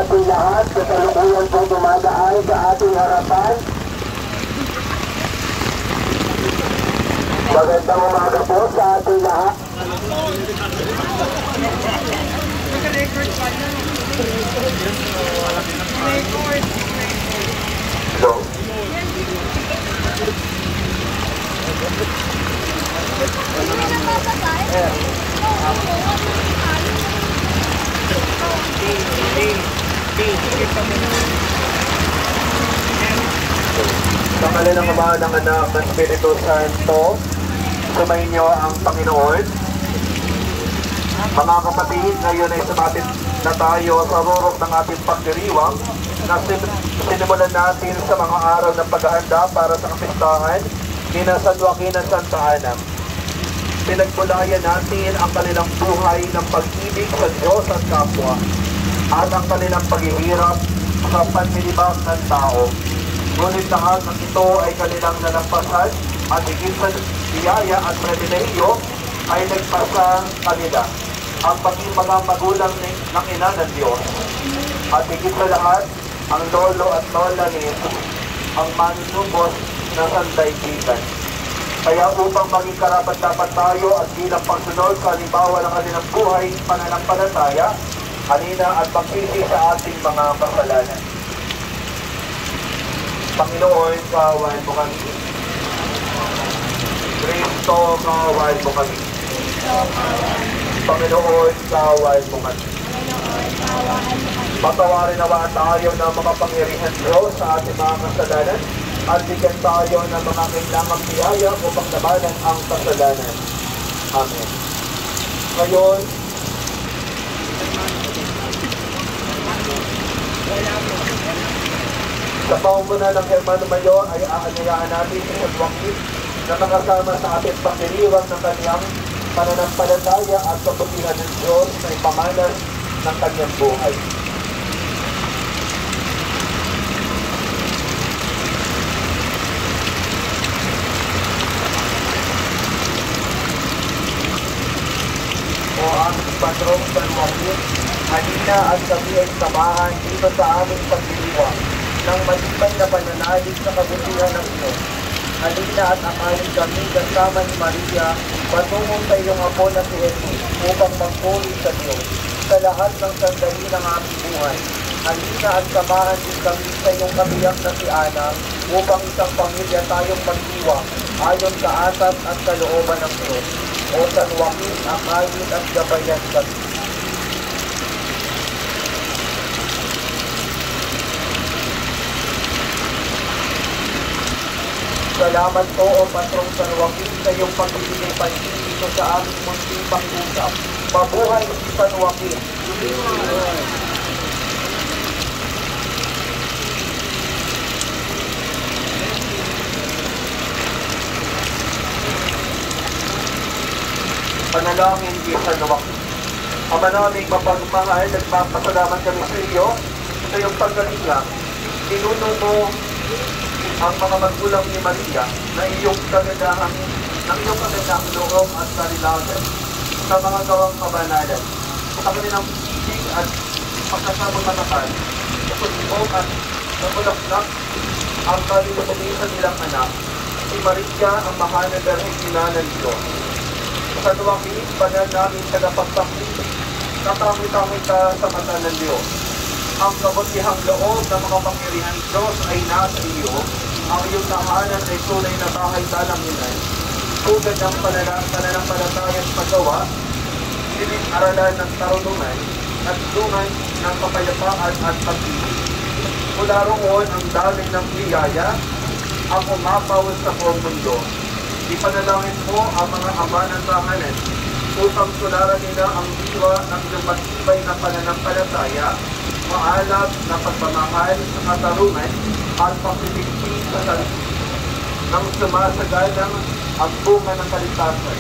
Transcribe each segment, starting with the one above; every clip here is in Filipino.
ating lahat. Kasalukuyan po dumadaan sa ating harapan. Magandang umaga po sa ating lahat. Hello. Sa ngalan ng Ama, ng Anak, ng Espiritu Santo, sumainyo ang Panginoon. Mga kapatid, ngayon ay sumapit na tayo sa rurok ng ating pagdiriwang na sinimulan natin sa mga araw ng paghahanda para sa kapistahan ni San Joaquin at Santa Ana. Pinagbulayan natin ang kanilang buhay ng pag-ibig sa Diyos at kapwa at ang kanilang paghihirap sa panlilibak ng tao. Ngunit lahat ng ito ay kanilang nalampasan at higit sa biyaya at pribilehiyo ay nagpasa kanila ang paging mga magulang ng ina ng Diyos. At higit sa lahat, ang lolo at lola ni Jesus, ang manunubos ng sandaigdigan. Kaya upang maging karapat-dapat tayo at bilang pagsunod sa halimbawa ng kanilang buhay, pananampalataya, halina at pagsisi sa ating mga kasalanan. Panginoon, kaawaan mo kami. Kristo, kaawaan mo kami. Panginoon, kaawaan mo kami. Patawarin nawa tayo ng mga pangyarihan Diyos sa ating mga kasalanan at bigyan tayo ng mga kailangang biyaya upang labanan ang kasalanan. Amen. Ngayon, sa paumuna ng Hermano Mayor ay aanayaan natin si San Joaquin na makasama sa ating pagdiriwang ng kanyang pananampalataya at kabutihan ng Diyos na ipamalas ng kanyang buhay. O aming patrong San Joaquin, halina at kami ay samahan dito sa aming pagdiriwang ng matibay na pananalig sa kabutihan ng Diyos. Halina at akalin kami kasama ni Maria patungo sa iyong apo na si Jesus upang magpuri sa Diyos sa lahat ng sandali ng aming buhay. Halina at samahan din kami sa iyong kabiyak na si Ana upang isang pamilya tayong magdiwang ayon sa atas at kalooban ng Diyos. O San Joaquin, akalin at gabayan kami. Salamat po o Patrong San Joaquin sa iyong pagbibigay pansin dito sa aming munting pag-usap. Mabuhay si San Joaquin! Panalangin kay San Joaquin. Ama naming mapagmahal, nagpapasalamat kami sa iyo sa iyong paggalinga. Tinuno mo ang mga magulang ni Maria na iyong kagandahang loob at kalilagan sa mga gawang kabanalan, sa kanilang pag-ibig at pagkasamang matakan, sa pag-ibig at nabulaklak ang kalimutumisan nilang anak, si Maria ang mahal na Berhegina ng Diyos. Sa Joaquin, banal namin tagapagtaklit, katamay-tamay ka sa mata ng Diyos. Ang kabutihang loob ng mga pangyarihan Diyos ay nasa iyo. Ang iyong tahanan ay tunay na bahay dalanginan. Tugad ng pananampalataya at paggawa, silid-aralan ng tarunungan at dungan ng kapayapaan at pag-ibig. Mula roon ang daloy ng biyaya, ang umapaw sa buong mundo. Ipanalangin mo ang mga ama ng tahanan upang tularan nila ang diwa ng iyong matibay na pananampalataya, maalab na pagmamahal sa katarungan at pagpipigpig sa salita nang sumasagalang ang bunga ng kaligtasan.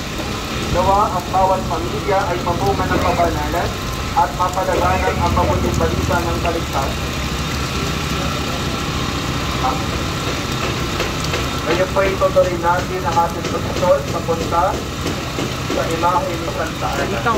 Nawa ang bawat pamilya ay mabunga ng kabanalan at mapalaganan ang mabuting balita ng kaligtasan. Ngayon po itutuloy natin ang ating pagsusol sa punta sa imahe ni Santa Ana.